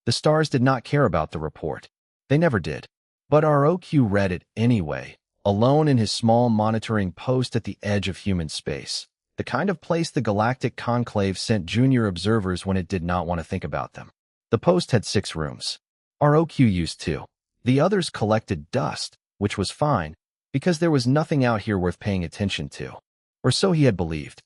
The stars did not care about the report. They never did. But ROQ read it anyway, alone in his small monitoring post at the edge of human space, the kind of place the Galactic Conclave sent junior observers when it did not want to think about them. The post had 6 rooms. ROQ used 2. The others collected dust, which was fine, because there was nothing out here worth paying attention to. Or so he had believed.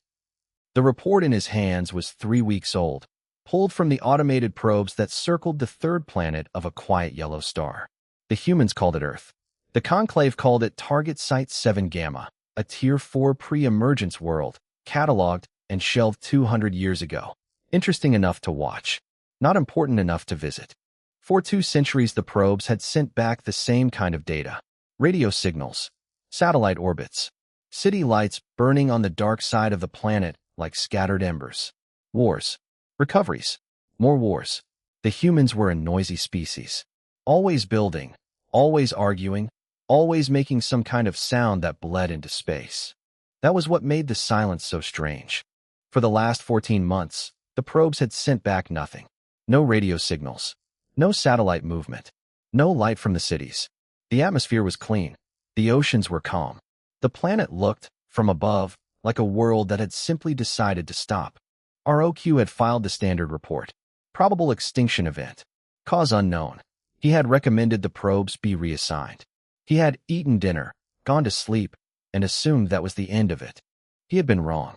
The report in his hands was 3 weeks old, pulled from the automated probes that circled the third planet of a quiet yellow star. The humans called it Earth. The Conclave called it Target Site 7 Gamma, a Tier 4 pre-emergence world, cataloged and shelved 200 years ago. Interesting enough to watch. Not important enough to visit. For 2 centuries the probes had sent back the same kind of data. Radio signals, satellite orbits, city lights burning on the dark side of the planet like scattered embers. Wars. Recoveries. More wars. The humans were a noisy species. Always building, always arguing, always making some kind of sound that bled into space. That was what made the silence so strange. For the last 14 months, the probes had sent back nothing. No radio signals. No satellite movement. No light from the cities. The atmosphere was clean. The oceans were calm. The planet looked, from above, like a world that had simply decided to stop. ROQ had filed the standard report. Probable extinction event. Cause unknown. He had recommended the probes be reassigned. He had eaten dinner, gone to sleep, and assumed that was the end of it. He had been wrong.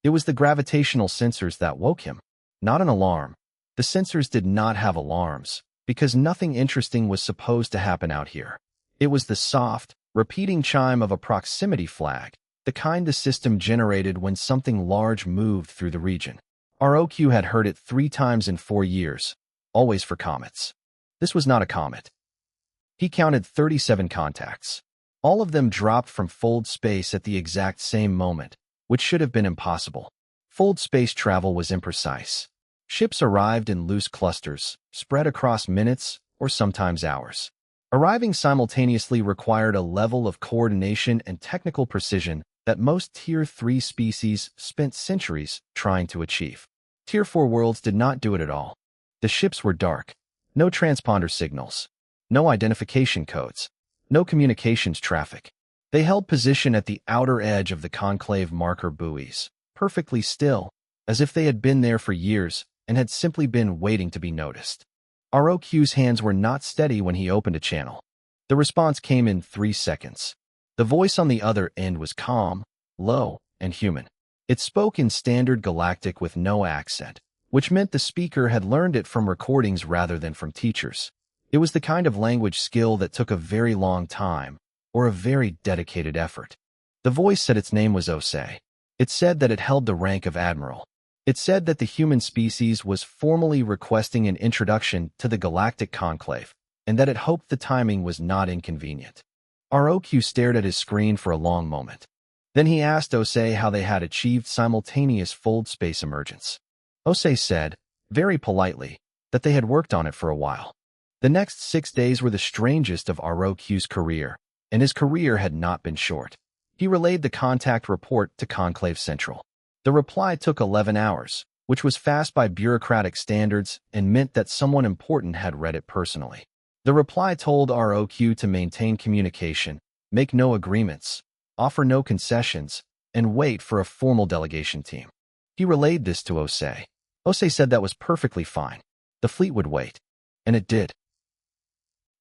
It was the gravitational sensors that woke him, not an alarm. The sensors did not have alarms, because nothing interesting was supposed to happen out here. It was the soft, repeating chime of a proximity flag, the kind the system generated when something large moved through the region. ROQ had heard it 3 times in 4 years, always for comets. This was not a comet. He counted 37 contacts. All of them dropped from fold space at the exact same moment, which should have been impossible. Fold space travel was imprecise. Ships arrived in loose clusters, spread across minutes or sometimes hours. Arriving simultaneously required a level of coordination and technical precision that most Tier 3 species spent centuries trying to achieve. Tier 4 worlds did not do it at all. The ships were dark. No transponder signals. No identification codes. No communications traffic. They held position at the outer edge of the conclave marker buoys, perfectly still, as if they had been there for years and had simply been waiting to be noticed. ROQ's hands were not steady when he opened a channel. The response came in 3 seconds. The voice on the other end was calm, low, and human. It spoke in standard galactic with no accent, which meant the speaker had learned it from recordings rather than from teachers. It was the kind of language skill that took a very long time, or a very dedicated effort. The voice said its name was Osei. It said that it held the rank of admiral. It said that the human species was formally requesting an introduction to the Galactic Conclave, and that it hoped the timing was not inconvenient. ROQ stared at his screen for a long moment. Then he asked Osei how they had achieved simultaneous fold space emergence. Osei said, very politely, that they had worked on it for a while. The next 6 days were the strangest of ROQ's career, and his career had not been short. He relayed the contact report to Conclave Central. The reply took 11 hours, which was fast by bureaucratic standards and meant that someone important had read it personally. The reply told ROQ to maintain communication, make no agreements, offer no concessions, and wait for a formal delegation team. He relayed this to Osei. Osei said that was perfectly fine. The fleet would wait. And it did.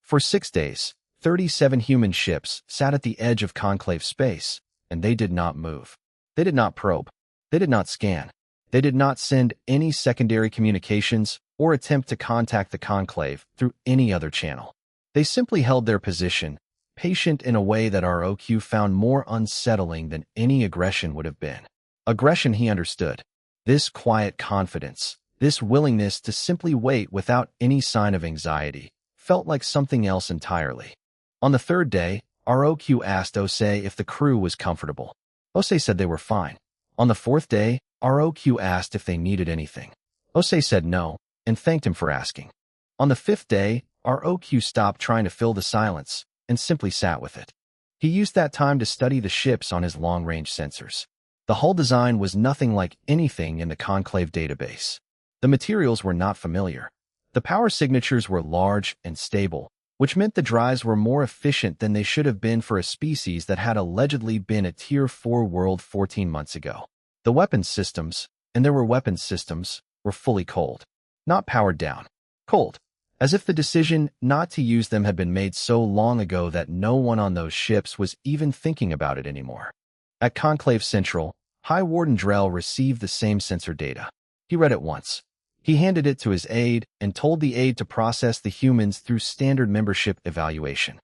For 6 days, 37 human ships sat at the edge of conclave space, and they did not move. They did not probe. They did not scan. They did not send any secondary communications or attempt to contact the conclave through any other channel. They simply held their position, patient in a way that ROQ found more unsettling than any aggression would have been. Aggression he understood. This quiet confidence, this willingness to simply wait without any sign of anxiety, felt like something else entirely. On the 3rd day, ROQ asked Osei if the crew was comfortable. Osei said they were fine. On the 4th day, ROQ asked if they needed anything. Osei said no, and thanked him for asking. On the 5th day, ROQ stopped trying to fill the silence and simply sat with it. He used that time to study the ships on his long-range sensors. The hull design was nothing like anything in the Conclave database. The materials were not familiar. The power signatures were large and stable, which meant the drives were more efficient than they should have been for a species that had allegedly been a Tier 4 world 14 months ago. The weapons systems, and there were weapons systems, were fully cold. Not powered down. Cold. As if the decision not to use them had been made so long ago that no one on those ships was even thinking about it anymore. At Conclave Central, High Warden Drell received the same sensor data. He read it once. He handed it to his aide and told the aide to process the humans through standard membership evaluation.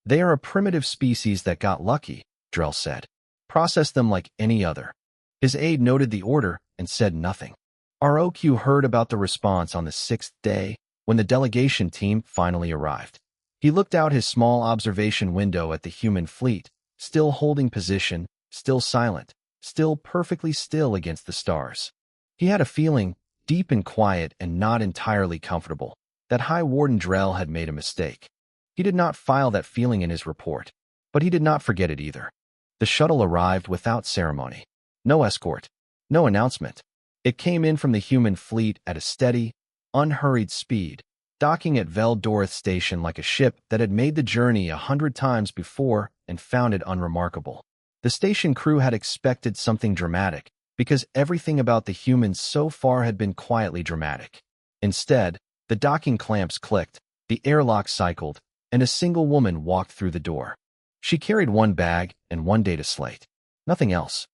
They are a primitive species that got lucky, Drell said. Process them like any other. His aide noted the order and said nothing. ROQ heard about the response on the 6th day when the delegation team finally arrived. He looked out his small observation window at the human fleet, still holding position, still silent, still perfectly still against the stars. He had a feeling, deep and quiet and not entirely comfortable, that High Warden Drell had made a mistake. He did not file that feeling in his report, but he did not forget it either. The shuttle arrived without ceremony. No escort. No announcement. It came in from the human fleet at a steady, unhurried speed, docking at Veldoreth Station like a ship that had made the journey 100 times before and found it unremarkable. The station crew had expected something dramatic, because everything about the humans so far had been quietly dramatic. Instead, the docking clamps clicked, the airlock cycled, and a single woman walked through the door. She carried one bag and one data slate. Nothing else.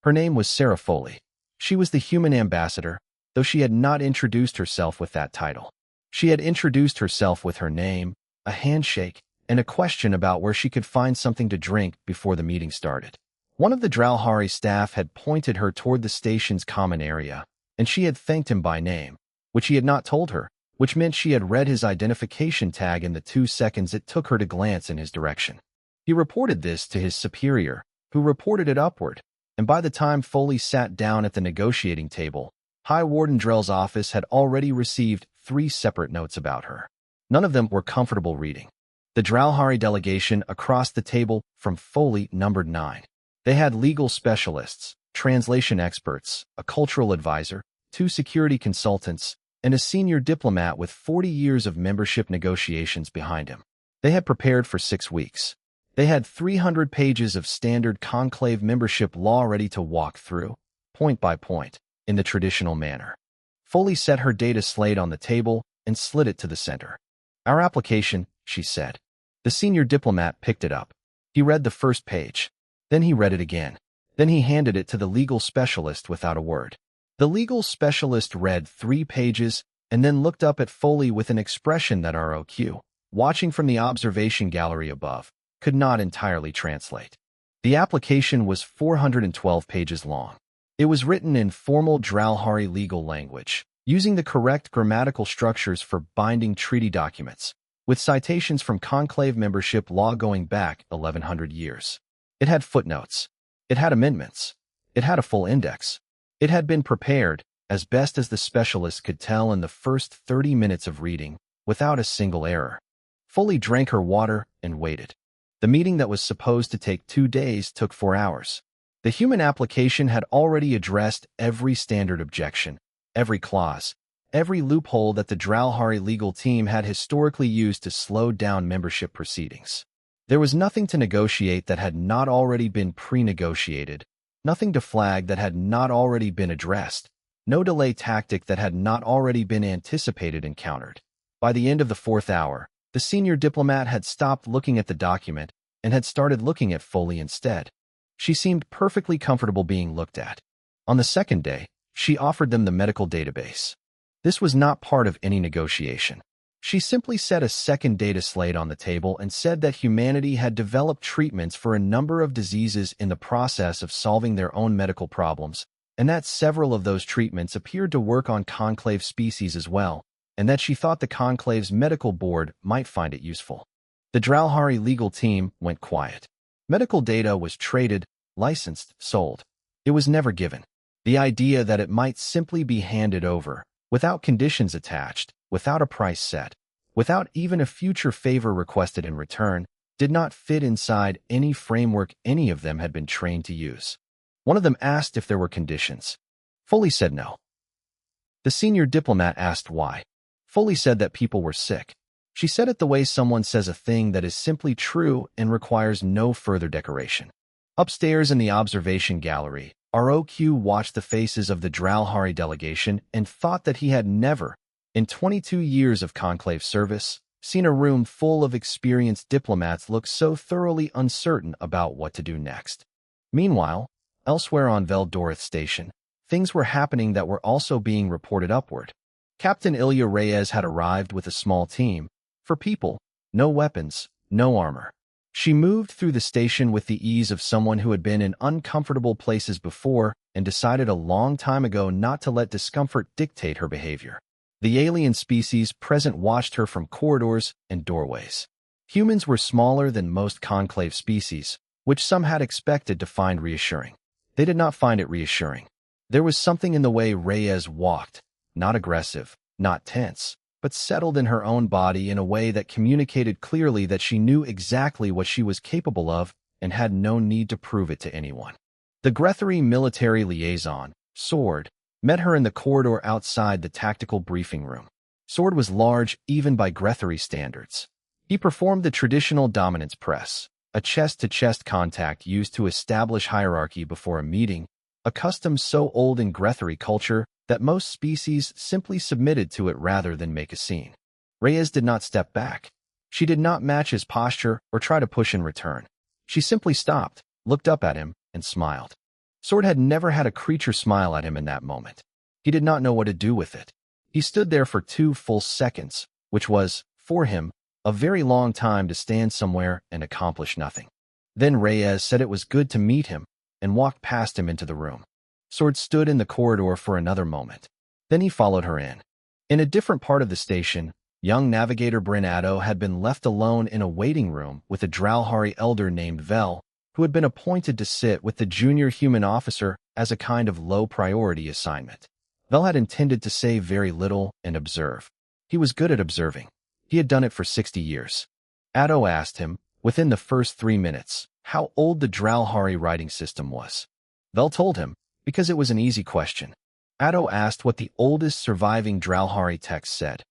Her name was Sarah Foley. She was the human ambassador, though she had not introduced herself with that title. She had introduced herself with her name, a handshake, and a question about where she could find something to drink before the meeting started. One of the Dralhari staff had pointed her toward the station's common area, and she had thanked him by name, which he had not told her, which meant she had read his identification tag in the 2 seconds it took her to glance in his direction. He reported this to his superior, who reported it upward, and by the time Foley sat down at the negotiating table, High Warden Drell's office had already received 3 separate notes about her. None of them were comfortable reading. The Dralhari delegation across the table from Foley numbered 9. They had legal specialists, translation experts, a cultural advisor, 2 security consultants, and a senior diplomat with 40 years of membership negotiations behind him. They had prepared for 6 weeks. They had 300 pages of standard conclave membership law ready to walk through, point by point, in the traditional manner. Foley set her data slate on the table and slid it to the center. "Our application," she said. The senior diplomat picked it up. He read the first page. Then he read it again. Then he handed it to the legal specialist without a word. The legal specialist read 3 pages and then looked up at Foley with an expression that ROQ, watching from the observation gallery above, could not entirely translate. The application was 412 pages long. It was written in formal Dralhari legal language, using the correct grammatical structures for binding treaty documents, with citations from conclave membership law going back 1100 years. It had footnotes. It had amendments. It had a full index. It had been prepared, as best as the specialist could tell in the first 30 minutes of reading, without a single error. Foley drank her water and waited. The meeting that was supposed to take 2 days took 4 hours. The human application had already addressed every standard objection, every clause, every loophole that the Dralhari legal team had historically used to slow down membership proceedings. There was nothing to negotiate that had not already been pre-negotiated, nothing to flag that had not already been addressed, no delay tactic that had not already been anticipated and countered. By the end of the 4th hour, the senior diplomat had stopped looking at the document and had started looking at Foley instead. She seemed perfectly comfortable being looked at. On the 2nd day, she offered them the medical database. This was not part of any negotiation. She simply set a second data slate on the table and said that humanity had developed treatments for a number of diseases in the process of solving their own medical problems, and that several of those treatments appeared to work on conclave species as well, and that she thought the conclave's medical board might find it useful. The Dralhari legal team went quiet. Medical data was traded, licensed, sold. It was never given. The idea that it might simply be handed over, without conditions attached, without a price set, without even a future favor requested in return, did not fit inside any framework any of them had been trained to use. One of them asked if there were conditions. Foley said no. The senior diplomat asked why. Foley said that people were sick. She said it the way someone says a thing that is simply true and requires no further decoration. Upstairs in the observation gallery, ROQ watched the faces of the Dralhari delegation and thought that he had never, in 22 years of conclave service, seen a room full of experienced diplomats look so thoroughly uncertain about what to do next. Meanwhile, elsewhere on Veldorith Station, things were happening that were also being reported upward. Captain Ilya Reyes had arrived with a small team. For people, no weapons, no armor. She moved through the station with the ease of someone who had been in uncomfortable places before and decided a long time ago not to let discomfort dictate her behavior. The alien species present watched her from corridors and doorways. Humans were smaller than most conclave species, which some had expected to find reassuring. They did not find it reassuring. There was something in the way Reyes walked, not aggressive, not tense, but settled in her own body in a way that communicated clearly that she knew exactly what she was capable of and had no need to prove it to anyone. The Grethari military liaison, Sword, met her in the corridor outside the tactical briefing room. Sword was large even by Grethari standards. He performed the traditional dominance press, a chest-to-chest contact used to establish hierarchy before a meeting, a custom so old in Grethari culture that most species simply submitted to it rather than make a scene. Reyes did not step back. She did not match his posture or try to push in return. She simply stopped, looked up at him, and smiled. Sword had never had a creature smile at him in that moment. He did not know what to do with it. He stood there for 2 full seconds, which was, for him, a very long time to stand somewhere and accomplish nothing. Then Reyes said it was good to meet him and walked past him into the room. Sword stood in the corridor for another moment. Then he followed her in. In a different part of the station, young navigator Brenado had been left alone in a waiting room with a Dralhari elder named Vel, who had been appointed to sit with the junior human officer as a kind of low-priority assignment. Vel had intended to say very little and observe. He was good at observing. He had done it for 60 years. Addo asked him, within the first 3 minutes, how old the Dralhari writing system was. Vel told him, because it was an easy question. Addo asked what the oldest surviving Dralhari text said.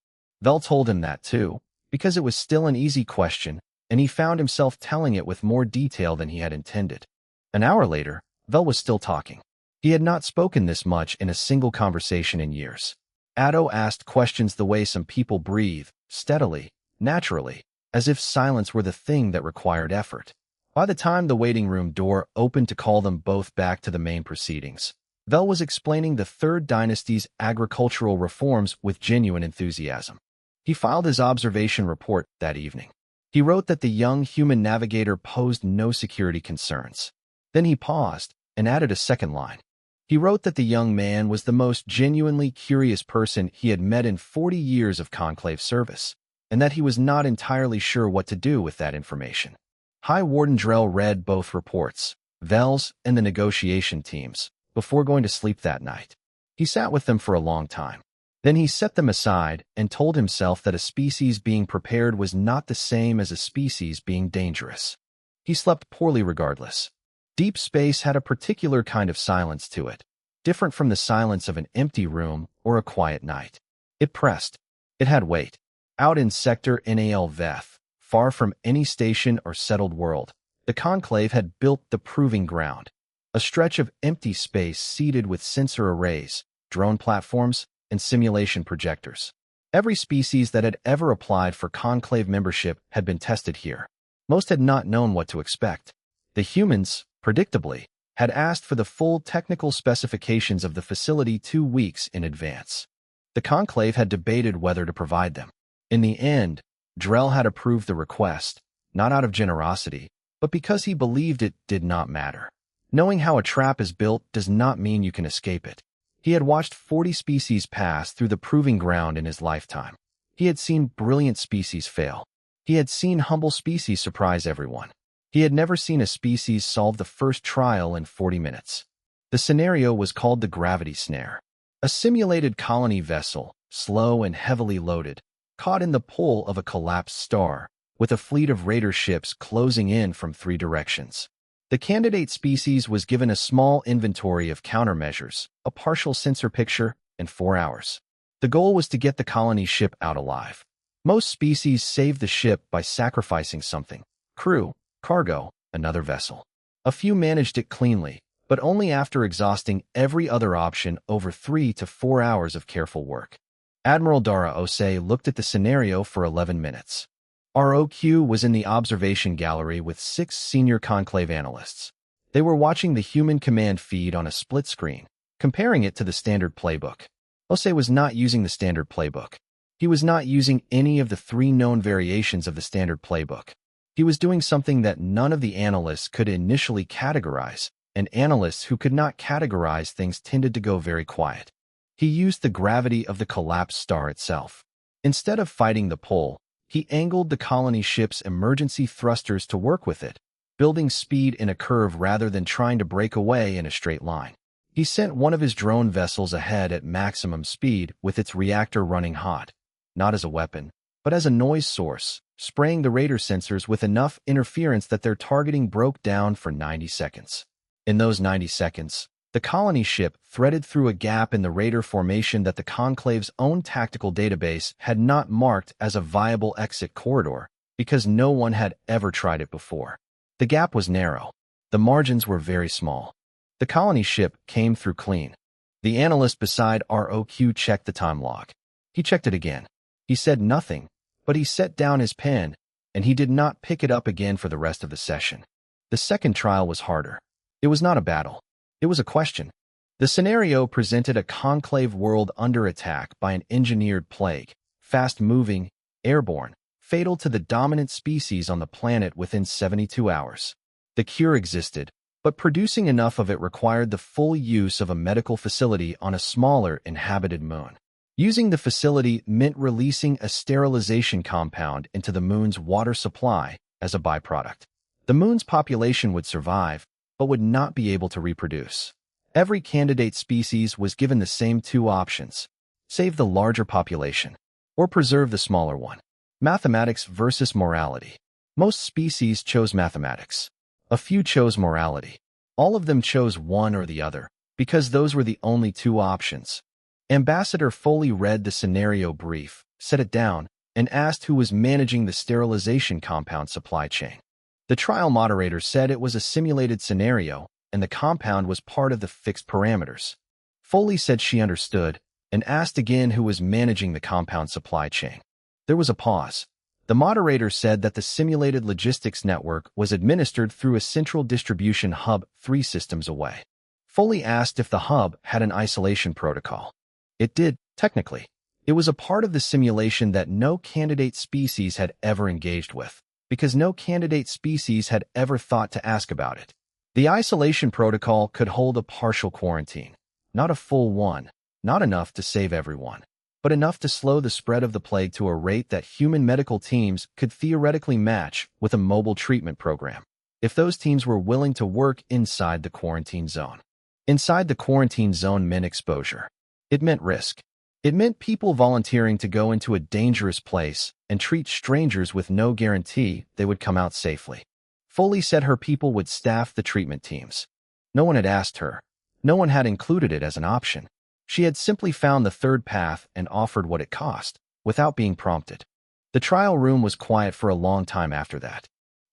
Vel told him that too, because it was still an easy question, and he found himself telling it with more detail than he had intended. An hour later, Vel was still talking. He had not spoken this much in a single conversation in years. Addo asked questions the way some people breathe, steadily, naturally, as if silence were the thing that required effort. By the time the waiting room door opened to call them both back to the main proceedings, Vel was explaining the Third Dynasty's agricultural reforms with genuine enthusiasm. He filed his observation report that evening. He wrote that the young human navigator posed no security concerns. Then he paused and added a second line. He wrote that the young man was the most genuinely curious person he had met in 40 years of conclave service, and that he was not entirely sure what to do with that information. High Warden Drell read both reports, Vel's and the negotiation team's, before going to sleep that night. He sat with them for a long time. Then he set them aside and told himself that a species being prepared was not the same as a species being dangerous. He slept poorly regardless. Deep space had a particular kind of silence to it, different from the silence of an empty room or a quiet night. It pressed. It had weight. Out in Sector Nal Veth, far from any station or settled world, the Conclave had built the Proving Ground, a stretch of empty space seeded with sensor arrays, drone platforms, and simulation projectors. Every species that had ever applied for Conclave membership had been tested here. Most had not known what to expect. The humans, predictably, had asked for the full technical specifications of the facility 2 weeks in advance. The Conclave had debated whether to provide them. In the end, Drell had approved the request, not out of generosity, but because he believed it did not matter. Knowing how a trap is built does not mean you can escape it. He had watched 40 species pass through the Proving Ground in his lifetime. He had seen brilliant species fail. He had seen humble species surprise everyone. He had never seen a species solve the first trial in 40 minutes. The scenario was called the Gravity Snare. A simulated colony vessel, slow and heavily loaded, caught in the pull of a collapsed star, with a fleet of raider ships closing in from 3 directions. The candidate species was given a small inventory of countermeasures, a partial sensor picture, and 4 hours. The goal was to get the colony ship out alive. Most species saved the ship by sacrificing something: crew, cargo, another vessel. A few managed it cleanly, but only after exhausting every other option over 3 to 4 hours of careful work. Admiral Dara Osei looked at the scenario for 11 minutes. ROQ was in the observation gallery with 6 senior conclave analysts. They were watching the human command feed on a split screen, comparing it to the standard playbook. Osei was not using the standard playbook. He was not using any of the 3 known variations of the standard playbook. He was doing something that none of the analysts could initially categorize, and analysts who could not categorize things tended to go very quiet. He used the gravity of the collapsed star itself. Instead of fighting the pull, he angled the colony ship's emergency thrusters to work with it, building speed in a curve rather than trying to break away in a straight line. He sent one of his drone vessels ahead at maximum speed with its reactor running hot, not as a weapon, but as a noise source, spraying the radar sensors with enough interference that their targeting broke down for 90 seconds. In those 90 seconds, the colony ship threaded through a gap in the radar formation that the Conclave's own tactical database had not marked as a viable exit corridor because no one had ever tried it before. The gap was narrow. The margins were very small. The colony ship came through clean. The analyst beside ROQ checked the time log. He checked it again. He said nothing, but he set down his pen, and he did not pick it up again for the rest of the session. The second trial was harder. It was not a battle. It was a question. The scenario presented a conclave world under attack by an engineered plague, fast-moving, airborne, fatal to the dominant species on the planet within 72 hours. The cure existed, but producing enough of it required the full use of a medical facility on a smaller inhabited moon. Using the facility meant releasing a sterilization compound into the moon's water supply as a byproduct. The moon's population would survive, but would not be able to reproduce. Every candidate species was given the same 2 options: save the larger population, or preserve the smaller one. Mathematics versus morality. Most species chose mathematics. A few chose morality. All of them chose one or the other, because those were the only 2 options. Ambassador Foley read the scenario brief, set it down, and asked who was managing the sterilization compound supply chain. The trial moderator said it was a simulated scenario, and the compound was part of the fixed parameters. Foley said she understood, and asked again who was managing the compound supply chain. There was a pause. The moderator said that the simulated logistics network was administered through a central distribution hub 3 systems away. Foley asked if the hub had an isolation protocol. It did, technically. It was a part of the simulation that no candidate species had ever engaged with, because no candidate species had ever thought to ask about it. The isolation protocol could hold a partial quarantine, not a full one, not enough to save everyone, but enough to slow the spread of the plague to a rate that human medical teams could theoretically match with a mobile treatment program, if those teams were willing to work inside the quarantine zone. Inside the quarantine zone meant exposure. It meant risk. It meant people volunteering to go into a dangerous place and treat strangers with no guarantee they would come out safely. Foley said her people would staff the treatment teams. No one had asked her. No one had included it as an option. She had simply found the third path and offered what it cost, without being prompted. The trial room was quiet for a long time after that.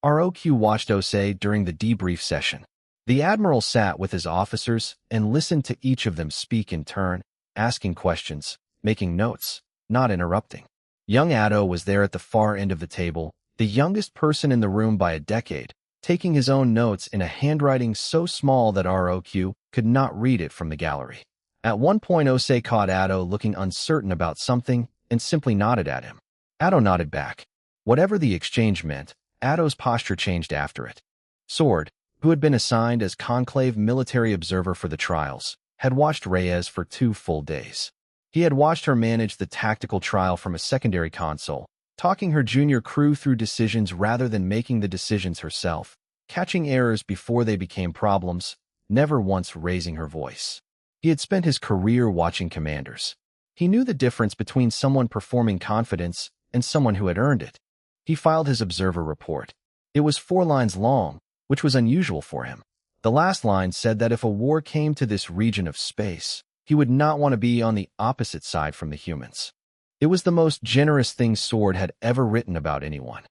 ROQ watched Osei during the debrief session. The admiral sat with his officers and listened to each of them speak in turn, asking questions, making notes, not interrupting. Young Addo was there at the far end of the table, the youngest person in the room by a decade, taking his own notes in a handwriting so small that ROQ could not read it from the gallery. At one point, Osei caught Addo looking uncertain about something and simply nodded at him. Addo nodded back. Whatever the exchange meant, Addo's posture changed after it. Sword, who had been assigned as conclave military observer for the trials, had watched Reyes for 2 full days. He had watched her manage the tactical trial from a secondary console, talking her junior crew through decisions rather than making the decisions herself, catching errors before they became problems, never once raising her voice. He had spent his career watching commanders. He knew the difference between someone performing confidence and someone who had earned it. He filed his observer report. It was 4 lines long, which was unusual for him. The last line said that if a war came to this region of space, He would not want to be on the opposite side from the humans. It was the most generous thing Sword had ever written about anyone.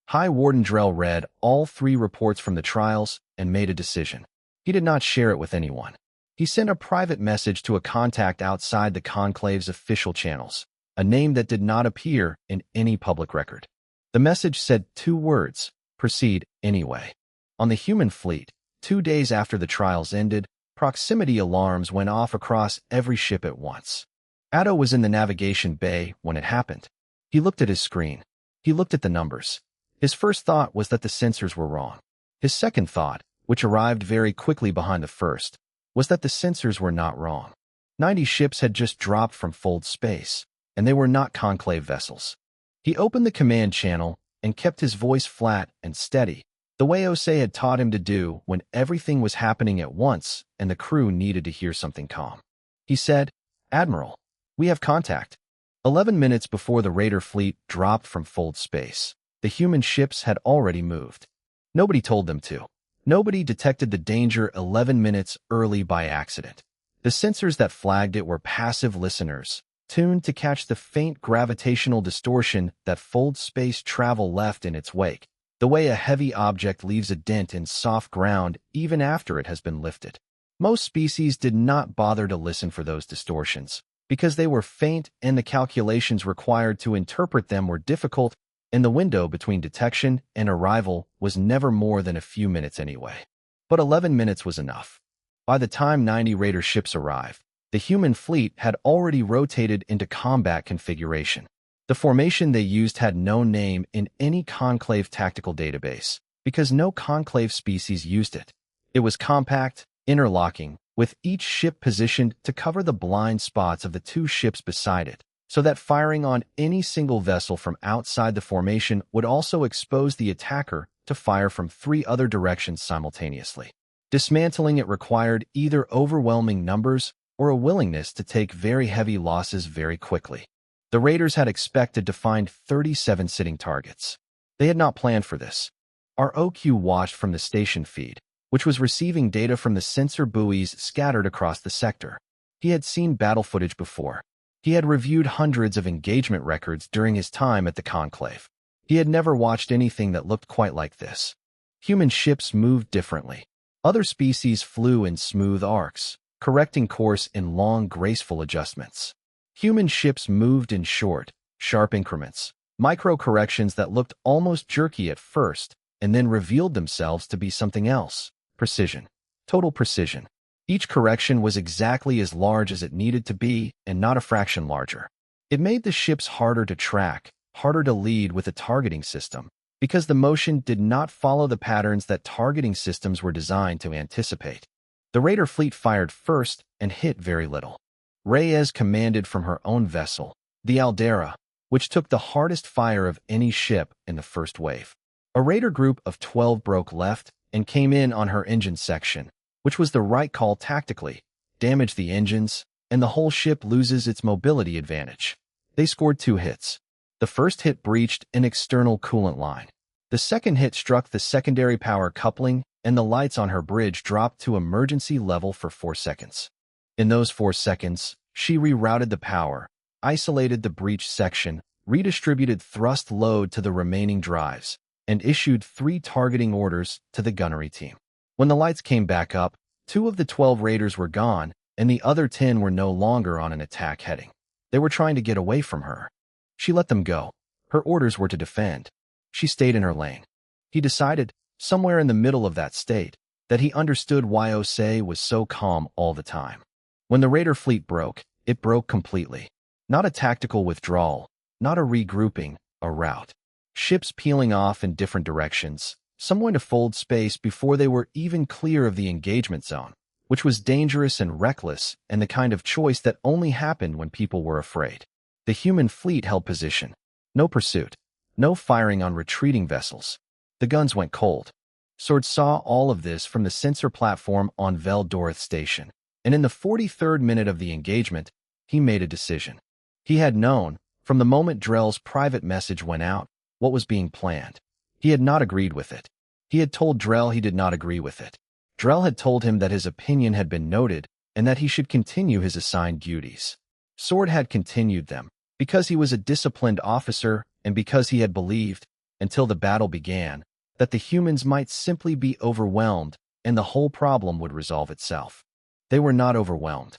High Warden Drell read all 3 reports from the trials and made a decision. He did not share it with anyone. He sent a private message to a contact outside the Conclave's official channels, a name that did not appear in any public record. The message said 2 words, "Proceed anyway." On the human fleet, 2 days after the trials ended, proximity alarms went off across every ship at once. Atto was in the navigation bay when it happened. He looked at his screen. He looked at the numbers. His first thought was that the sensors were wrong. His second thought, which arrived very quickly behind the first, was that the sensors were not wrong. 90 ships had just dropped from Fold space, and they were not Conclave vessels. He opened the command channel and kept his voice flat and steady, the way Osei had taught him to do when everything was happening at once and the crew needed to hear something calm. He said, "Admiral, we have contact." 11 minutes before the Raider fleet dropped from Fold space, the human ships had already moved. Nobody told them to. Nobody detected the danger 11 minutes early by accident. The sensors that flagged it were passive listeners, tuned to catch the faint gravitational distortion that Fold space travel left in its wake, the way a heavy object leaves a dent in soft ground even after it has been lifted. Most species did not bother to listen for those distortions, because they were faint and the calculations required to interpret them were difficult, and the window between detection and arrival was never more than a few minutes anyway. But 11 minutes was enough. By the time 90 Raider ships arrived, the human fleet had already rotated into combat configuration. The formation they used had no name in any Conclave tactical database, because no Conclave species used it. It was compact, interlocking, with each ship positioned to cover the blind spots of the 2 ships beside it, so that firing on any single vessel from outside the formation would also expose the attacker to fire from 3 other directions simultaneously. Dismantling it required either overwhelming numbers or a willingness to take very heavy losses very quickly. The Raiders had expected to find 37 sitting targets. They had not planned for this. Our OQ watched from the station feed, which was receiving data from the sensor buoys scattered across the sector. He had seen battle footage before. He had reviewed hundreds of engagement records during his time at the Conclave. He had never watched anything that looked quite like this. Human ships moved differently. Other species flew in smooth arcs, correcting course in long, graceful adjustments. Human ships moved in short, sharp increments, micro-corrections that looked almost jerky at first and then revealed themselves to be something else. Precision. Total precision. Each correction was exactly as large as it needed to be and not a fraction larger. It made the ships harder to track, harder to lead with a targeting system, because the motion did not follow the patterns that targeting systems were designed to anticipate. The Raider fleet fired first and hit very little. Reyes commanded from her own vessel, the Aldera, which took the hardest fire of any ship in the first wave. A Raider group of 12 broke left and came in on her engine section, which was the right call tactically, damaged the engines, and the whole ship loses its mobility advantage. They scored 2 hits. The first hit breached an external coolant line. The second hit struck the secondary power coupling, and the lights on her bridge dropped to emergency level for 4 seconds. In those 4 seconds, she rerouted the power, isolated the breached section, redistributed thrust load to the remaining drives, and issued 3 targeting orders to the gunnery team. When the lights came back up, 2 of the 12 Raiders were gone, and the other 10 were no longer on an attack heading. They were trying to get away from her. She let them go. Her orders were to defend. She stayed in her lane. He decided, somewhere in the middle of that state, that he understood why Osei was so calm all the time. When the Raider fleet broke, it broke completely. Not a tactical withdrawal, not a regrouping, a rout. Ships peeling off in different directions, some went to Fold space before they were even clear of the engagement zone, which was dangerous and reckless and the kind of choice that only happened when people were afraid. The human fleet held position. No pursuit. No firing on retreating vessels. The guns went cold. Sword saw all of this from the sensor platform on Vel Dorith Station, and in the 43rd minute of the engagement, he made a decision. He had known, from the moment Drell's private message went out, what was being planned. He had not agreed with it. He had told Drell he did not agree with it. Drell had told him that his opinion had been noted, and that he should continue his assigned duties. Sword had continued them, because he was a disciplined officer and because he had believed, until the battle began, that the humans might simply be overwhelmed and the whole problem would resolve itself. They were not overwhelmed.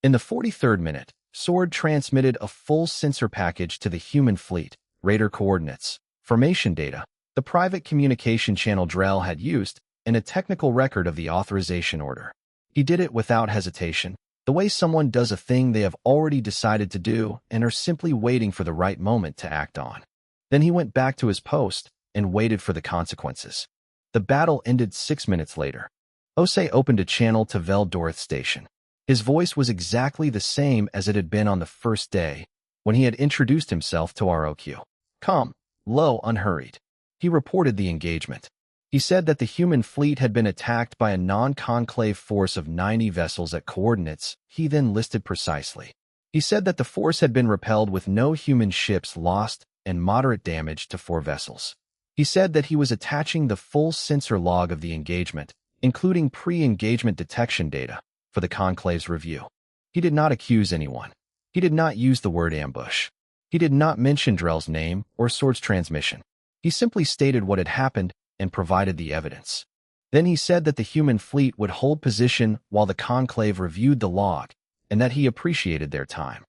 In the 43rd minute, Sword transmitted a full sensor package to the human fleet, radar coordinates, formation data, the private communication channel Drell had used, and a technical record of the authorization order. He did it without hesitation, the way someone does a thing they have already decided to do and are simply waiting for the right moment to act on. Then he went back to his post and waited for the consequences. The battle ended 6 minutes later. Osei opened a channel to Veldorth Station. His voice was exactly the same as it had been on the first day, when he had introduced himself to ROQ. Calm, low, unhurried. He reported the engagement. He said that the human fleet had been attacked by a non-conclave force of 90 vessels at coordinates he then listed precisely. He said that the force had been repelled with no human ships lost and moderate damage to 4 vessels. He said that he was attaching the full sensor log of the engagement, including pre-engagement detection data, for the Conclave's review. He did not accuse anyone. He did not use the word ambush. He did not mention Drell's name or Sword's transmission. He simply stated what had happened and provided the evidence. Then he said that the human fleet would hold position while the Conclave reviewed the log, and that he appreciated their time.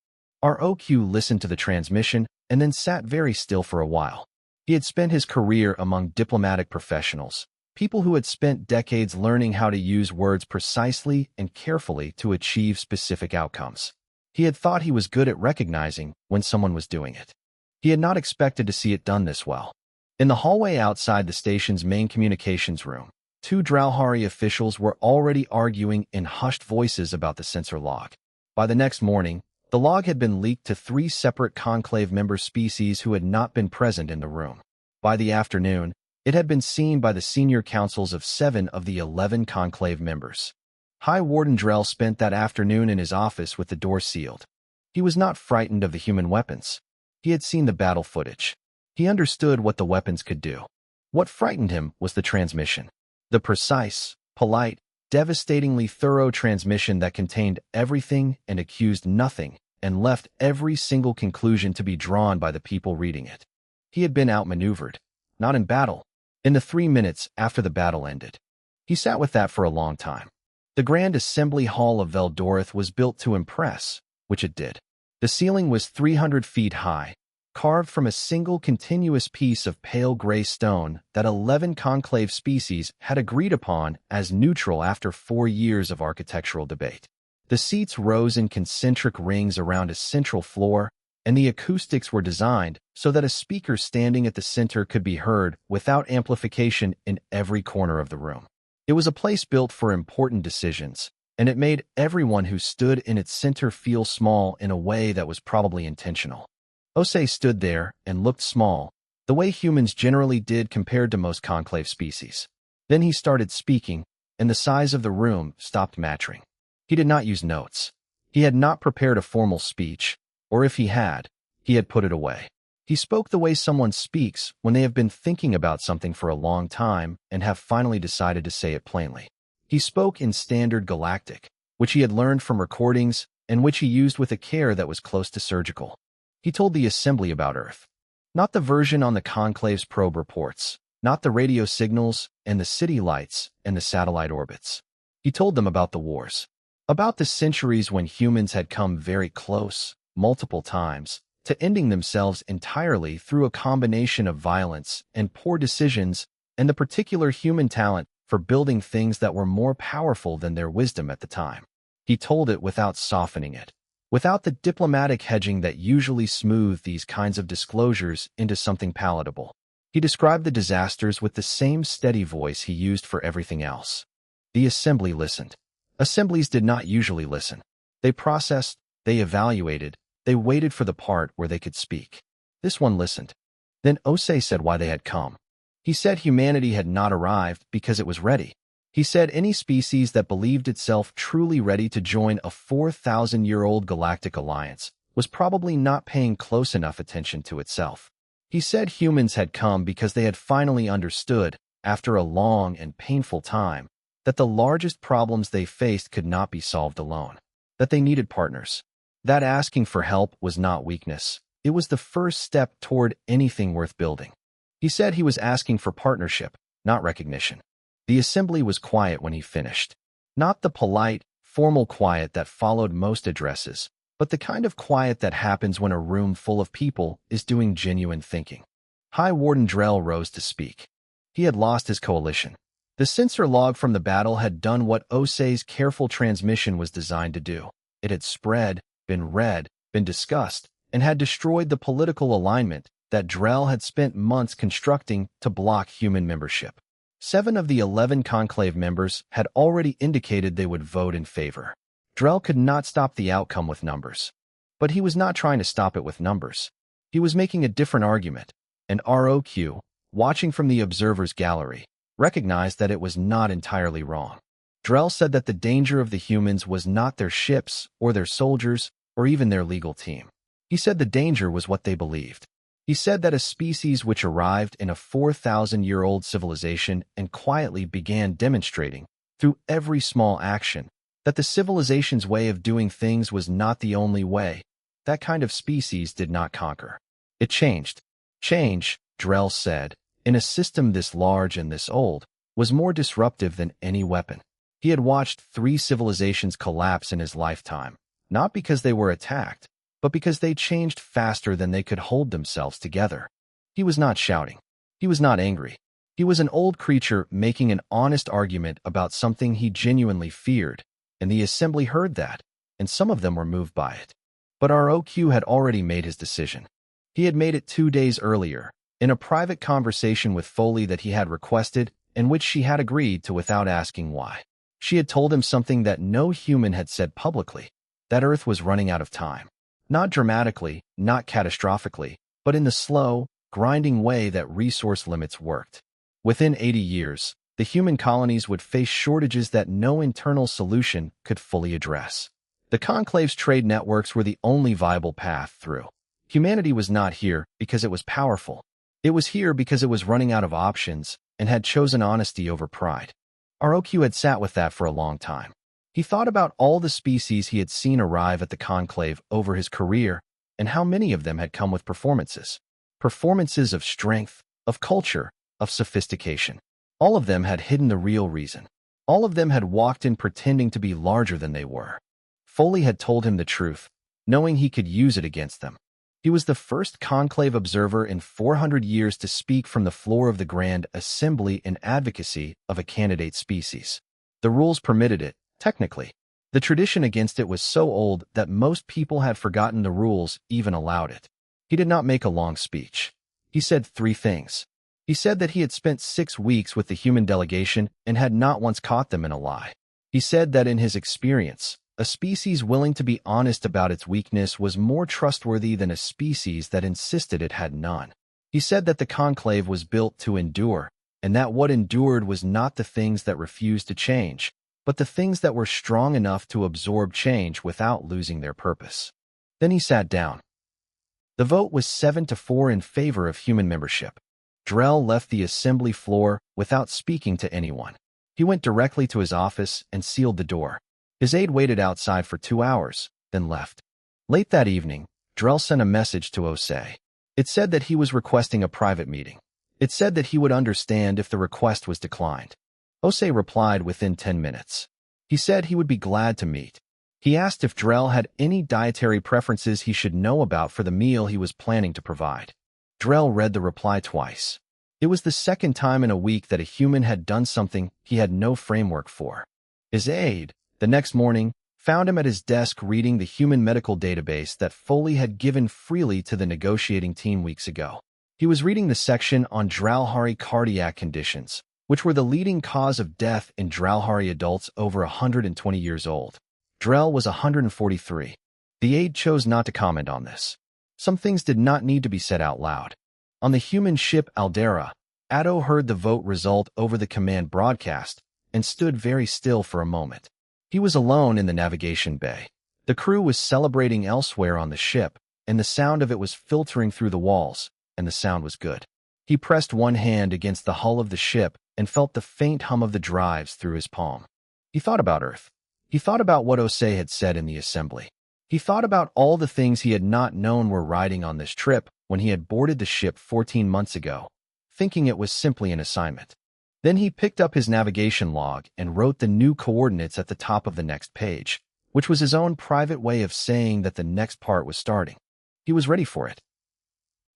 ROQ listened to the transmission and then sat very still for a while. He had spent his career among diplomatic professionals, people who had spent decades learning how to use words precisely and carefully to achieve specific outcomes. He had thought he was good at recognizing when someone was doing it. He had not expected to see it done this well. In the hallway outside the station's main communications room, 2 Dralhari officials were already arguing in hushed voices about the sensor log. By the next morning, the log had been leaked to 3 separate Conclave member species who had not been present in the room. By the afternoon, it had been seen by the senior councils of 7 of the 11 Conclave members. High Warden Drell spent that afternoon in his office with the door sealed. He was not frightened of the human weapons. He had seen the battle footage. He understood what the weapons could do. What frightened him was the transmission. The precise, polite, devastatingly thorough transmission that contained everything and accused nothing and left every single conclusion to be drawn by the people reading it. He had been outmaneuvered, not in battle, in the 3 minutes after the battle ended. He sat with that for a long time. The Grand Assembly Hall of Veldorth was built to impress, which it did. The ceiling was 300 feet high, carved from a single continuous piece of pale gray stone that 11 conclave species had agreed upon as neutral after 4 years of architectural debate. The seats rose in concentric rings around a central floor, and the acoustics were designed so that a speaker standing at the center could be heard without amplification in every corner of the room. It was a place built for important decisions, and it made everyone who stood in its center feel small in a way that was probably intentional. Osei stood there and looked small, the way humans generally did compared to most conclave species. Then he started speaking, and the size of the room stopped matching. He did not use notes. He had not prepared a formal speech, or if he had put it away. He spoke the way someone speaks when they have been thinking about something for a long time and have finally decided to say it plainly. He spoke in standard Galactic, which he had learned from recordings and which he used with a care that was close to surgical. He told the assembly about Earth. Not the version on the Conclave's probe reports, not the radio signals and the city lights and the satellite orbits. He told them about the wars, about the centuries when humans had come very close, multiple times, to ending themselves entirely through a combination of violence and poor decisions and the particular human talent for building things that were more powerful than their wisdom at the time. He told it without softening it, without the diplomatic hedging that usually smoothed these kinds of disclosures into something palatable. He described the disasters with the same steady voice he used for everything else. The assembly listened. Assemblies did not usually listen. They processed, they evaluated, they waited for the part where they could speak. This one listened. Then Osei said why they had come. He said humanity had not arrived because it was ready. He said any species that believed itself truly ready to join a 4,000-year-old galactic alliance was probably not paying close enough attention to itself. He said humans had come because they had finally understood, after a long and painful time, that the largest problems they faced could not be solved alone, that they needed partners, that asking for help was not weakness. It was the first step toward anything worth building. He said he was asking for partnership, not recognition. The assembly was quiet when he finished. Not the polite, formal quiet that followed most addresses, but the kind of quiet that happens when a room full of people is doing genuine thinking. High Warden Drell rose to speak. He had lost his coalition. The sensor log from the battle had done what Osei's careful transmission was designed to do. It had spread, been read, been discussed, and had destroyed the political alignment that Drell had spent months constructing to block human membership. 7 of the 11 conclave members had already indicated they would vote in favor. Drell could not stop the outcome with numbers. But he was not trying to stop it with numbers. He was making a different argument, and ROQ, watching from the observer's gallery, recognized that it was not entirely wrong. Drell said that the danger of the humans was not their ships or their soldiers or even their legal team. He said the danger was what they believed. He said that a species which arrived in a 4,000-year-old civilization and quietly began demonstrating, through every small action, that the civilization's way of doing things was not the only way. That kind of species did not conquer. It changed. Change, Drell said, in a system this large and this old, was more disruptive than any weapon. He had watched 3 civilizations collapse in his lifetime, not because they were attacked, but because they changed faster than they could hold themselves together. He was not shouting. He was not angry. He was an old creature making an honest argument about something he genuinely feared, and the assembly heard that, and some of them were moved by it. But ROQ had already made his decision. He had made it 2 days earlier, in a private conversation with Foley that he had requested and which she had agreed to without asking why. She had told him something that no human had said publicly, that Earth was running out of time. Not dramatically, not catastrophically, but in the slow, grinding way that resource limits worked. Within 80 years, the human colonies would face shortages that no internal solution could fully address. The Conclave's trade networks were the only viable path through. Humanity was not here because it was powerful. It was here because it was running out of options and had chosen honesty over pride. ROQ had sat with that for a long time. He thought about all the species he had seen arrive at the Conclave over his career and how many of them had come with performances. Performances of strength, of culture, of sophistication. All of them had hidden the real reason. All of them had walked in pretending to be larger than they were. Foley had told him the truth, knowing he could use it against them. He was the first conclave observer in 400 years to speak from the floor of the Grand Assembly in advocacy of a candidate species. The rules permitted it, technically. The tradition against it was so old that most people had forgotten the rules even allowed it. He did not make a long speech. He said 3 things. He said that he had spent 6 weeks with the human delegation and had not once caught them in a lie. He said that in his experience, a species willing to be honest about its weakness was more trustworthy than a species that insisted it had none. He said that the conclave was built to endure, and that what endured was not the things that refused to change, but the things that were strong enough to absorb change without losing their purpose. Then he sat down. The vote was 7-4 in favor of human membership. Drell left the assembly floor without speaking to anyone. He went directly to his office and sealed the door. His aide waited outside for 2 hours, then left. Late that evening, Drell sent a message to Osei. It said that he was requesting a private meeting. It said that he would understand if the request was declined. Osei replied within 10 minutes. He said he would be glad to meet. He asked if Drell had any dietary preferences he should know about for the meal he was planning to provide. Drell read the reply twice. It was the second time in a week that a human had done something he had no framework for. His aide, the next morning, found him at his desk reading the human medical database that Foley had given freely to the negotiating team weeks ago. He was reading the section on Dralhari cardiac conditions, which were the leading cause of death in Dralhari adults over 120 years old. Drell was 143. The aide chose not to comment on this. Some things did not need to be said out loud. On the human ship Aldera, Addo heard the vote result over the command broadcast and stood very still for a moment. He was alone in the navigation bay. The crew was celebrating elsewhere on the ship, and the sound of it was filtering through the walls, and the sound was good. He pressed one hand against the hull of the ship and felt the faint hum of the drives through his palm. He thought about Earth. He thought about what Osei had said in the assembly. He thought about all the things he had not known were riding on this trip when he had boarded the ship 14 months ago, thinking it was simply an assignment. Then he picked up his navigation log and wrote the new coordinates at the top of the next page, which was his own private way of saying that the next part was starting. He was ready for it.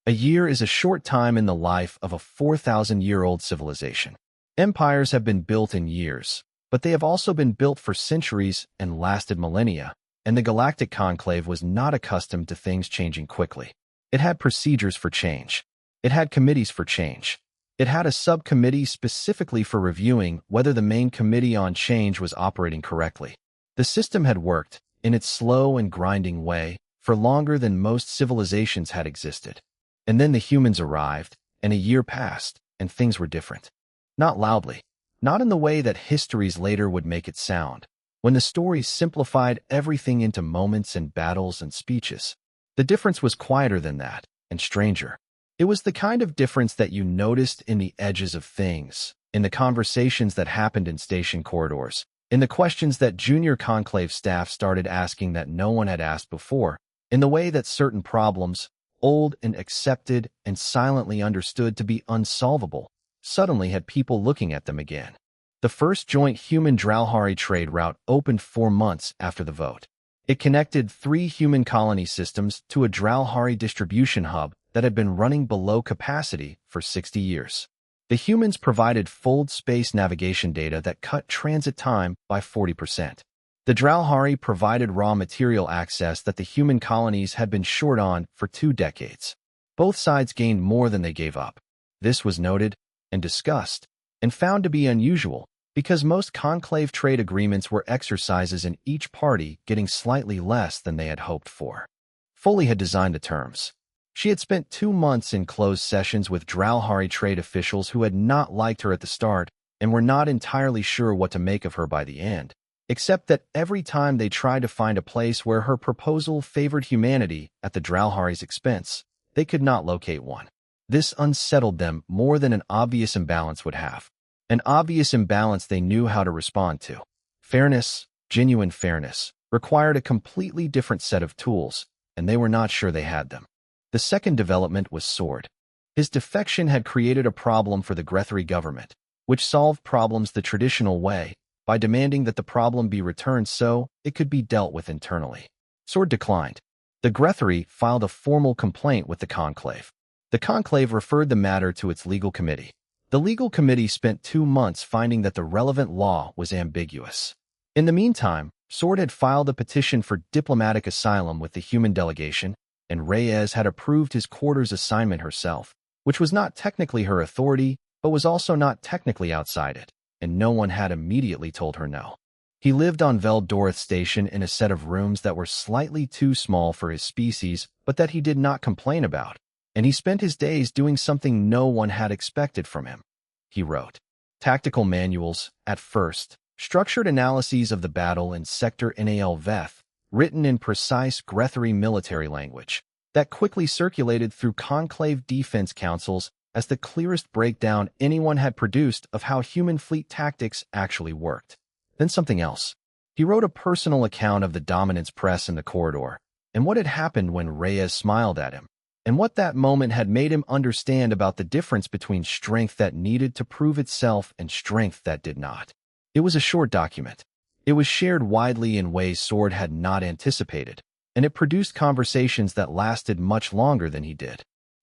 A year is a short time in the life of a 4,000-year-old civilization. Empires have been built in years, but they have also been built for centuries and lasted millennia, and the Galactic Conclave was not accustomed to things changing quickly. It had procedures for change. It had committees for change. It had a subcommittee specifically for reviewing whether the main committee on change was operating correctly. The system had worked, in its slow and grinding way, for longer than most civilizations had existed. And then the humans arrived, and a year passed, and things were different. Not loudly, not in the way that histories later would make it sound, when the stories simplified everything into moments and battles and speeches. The difference was quieter than that, and stranger. It was the kind of difference that you noticed in the edges of things, in the conversations that happened in station corridors, in the questions that junior conclave staff started asking that no one had asked before, in the way that certain problems, old and accepted and silently understood to be unsolvable, suddenly had people looking at them again. The first joint human-Dralhari trade route opened 4 months after the vote. It connected 3 human colony systems to a Dralhari distribution hub that had been running below capacity for 60 years. The humans provided fold space navigation data that cut transit time by 40%. The Dralhari provided raw material access that the human colonies had been short on for 2 decades. Both sides gained more than they gave up. This was noted and discussed and found to be unusual because most conclave trade agreements were exercises in each party getting slightly less than they had hoped for. Foley had designed the terms. She had spent 2 months in closed sessions with Dralhari trade officials who had not liked her at the start and were not entirely sure what to make of her by the end, except that every time they tried to find a place where her proposal favored humanity at the Dralhari's expense, they could not locate one. This unsettled them more than an obvious imbalance would have. An obvious imbalance they knew how to respond to. Fairness, genuine fairness, required a completely different set of tools, and they were not sure they had them. The second development was Sword. His defection had created a problem for the Grethari government, which solved problems the traditional way, by demanding that the problem be returned so it could be dealt with internally. Sword declined. The Grethari filed a formal complaint with the Conclave. The Conclave referred the matter to its legal committee. The legal committee spent 2 months finding that the relevant law was ambiguous. In the meantime, Sword had filed a petition for diplomatic asylum with the human delegation, and Reyes had approved his quarters assignment herself, which was not technically her authority, but was also not technically outside it, and no one had immediately told her no. He lived on Veldoreth Station in a set of rooms that were slightly too small for his species, but that he did not complain about, and he spent his days doing something no one had expected from him. He wrote tactical manuals, at first, structured analyses of the battle in Sector Nal Veth, written in precise Grethari military language, that quickly circulated through conclave defense councils as the clearest breakdown anyone had produced of how human fleet tactics actually worked. Then something else. He wrote a personal account of the dominance press in the corridor, and what had happened when Reyes smiled at him, and what that moment had made him understand about the difference between strength that needed to prove itself and strength that did not. It was a short document. It was shared widely in ways Sword had not anticipated, and it produced conversations that lasted much longer than he did.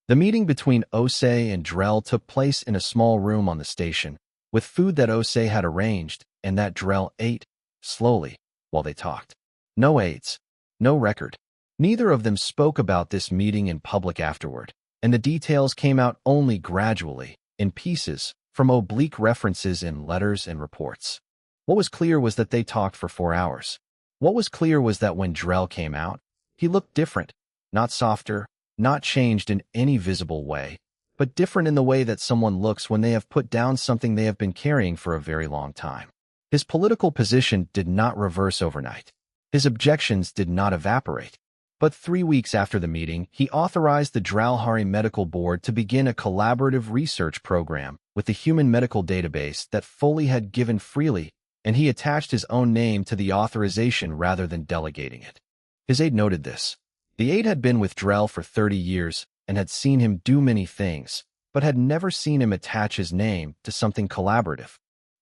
The meeting between Osei and Drell took place in a small room on the station, with food that Osei had arranged and that Drell ate, slowly, while they talked. No aides. No record. Neither of them spoke about this meeting in public afterward, and the details came out only gradually, in pieces, from oblique references in letters and reports. What was clear was that they talked for 4 hours. What was clear was that when Drell came out, he looked different, not softer, not changed in any visible way, but different in the way that someone looks when they have put down something they have been carrying for a very long time. His political position did not reverse overnight. His objections did not evaporate. But 3 weeks after the meeting, he authorized the Dralhari Medical Board to begin a collaborative research program with the human medical database that Foley had given freely, and he attached his own name to the authorization rather than delegating it. His aide noted this. The aide had been with Drell for 30 years and had seen him do many things, but had never seen him attach his name to something collaborative.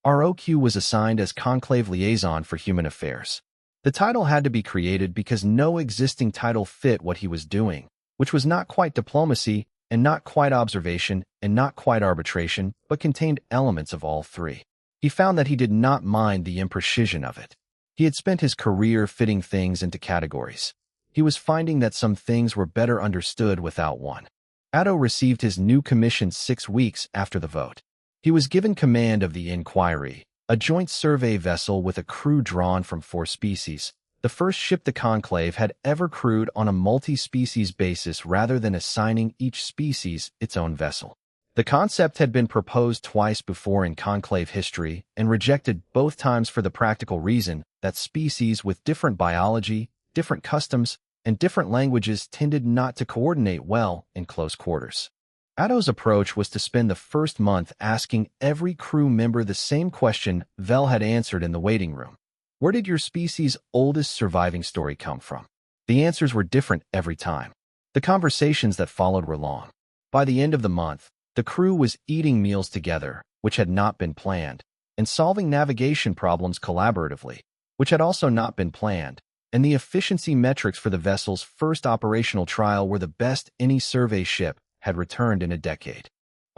ROQ was assigned as Conclave Liaison for Human Affairs. The title had to be created because no existing title fit what he was doing, which was not quite diplomacy and not quite observation and not quite arbitration, but contained elements of all three. He found that he did not mind the imprecision of it. He had spent his career fitting things into categories. He was finding that some things were better understood without one. Addo received his new commission 6 weeks after the vote. He was given command of the Inquiry, a joint survey vessel with a crew drawn from 4 species, the first ship the Conclave had ever crewed on a multi-species basis rather than assigning each species its own vessel. The concept had been proposed twice before in Conclave history and rejected both times for the practical reason that species with different biology, different customs, and different languages tended not to coordinate well in close quarters. Addo's approach was to spend the first month asking every crew member the same question Vel had answered in the waiting room. Where did your species' oldest surviving story come from? The answers were different every time. The conversations that followed were long. By the end of the month, the crew was eating meals together, which had not been planned, and solving navigation problems collaboratively, which had also not been planned, and the efficiency metrics for the vessel's first operational trial were the best any survey ship had returned in a decade.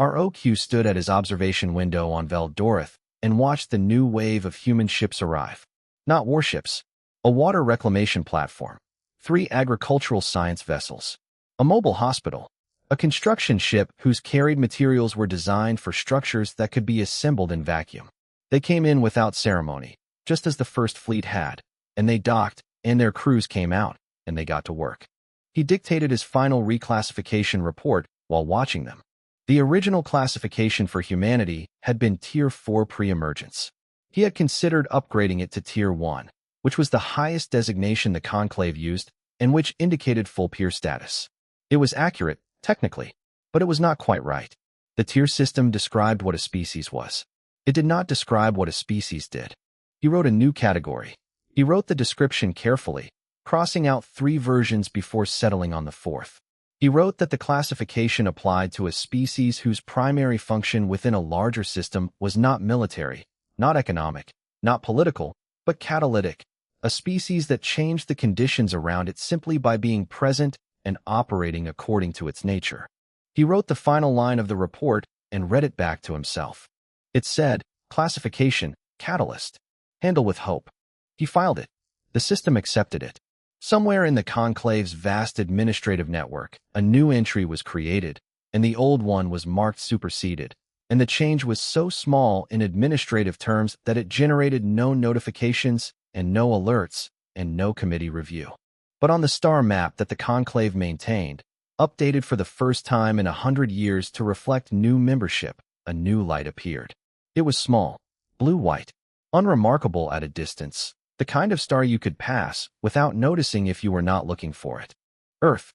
ROQ stood at his observation window on Veldoreth and watched the new wave of human ships arrive. Not warships, a water reclamation platform, 3 agricultural science vessels, a mobile hospital, a construction ship whose carried materials were designed for structures that could be assembled in vacuum. They came in without ceremony, just as the first fleet had, and they docked, and their crews came out, and they got to work. He dictated his final reclassification report while watching them. The original classification for humanity had been Tier 4 pre-emergence. He had considered upgrading it to Tier 1, which was the highest designation the Conclave used and which indicated full peer status. It was accurate, technically, but it was not quite right. The tier system described what a species was. It did not describe what a species did. He wrote a new category. He wrote the description carefully, crossing out 3 versions before settling on the 4th. He wrote that the classification applied to a species whose primary function within a larger system was not military, not economic, not political, but catalytic, a species that changed the conditions around it simply by being present and operating according to its nature. He wrote the final line of the report and read it back to himself. It said, classification, catalyst, handle with hope. He filed it. The system accepted it. Somewhere in the Conclave's vast administrative network, a new entry was created, and the old one was marked superseded, and the change was so small in administrative terms that it generated no notifications and no alerts and no committee review. But on the star map that the Conclave maintained, updated for the first time in 100 years to reflect new membership, a new light appeared. It was small, blue-white, unremarkable at a distance, the kind of star you could pass without noticing if you were not looking for it. Earth.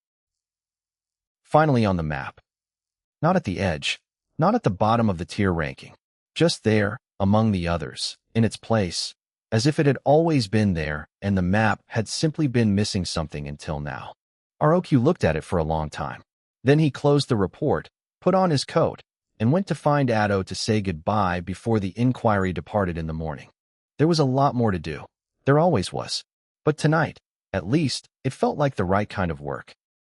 Finally on the map. Not at the edge, not at the bottom of the tier ranking. Just there, among the others, in its place, as if it had always been there and the map had simply been missing something until now. ROQ looked at it for a long time. Then he closed the report, put on his coat, and went to find Addo to say goodbye before the inquiry departed in the morning. There was a lot more to do. There always was. But tonight, at least, it felt like the right kind of work.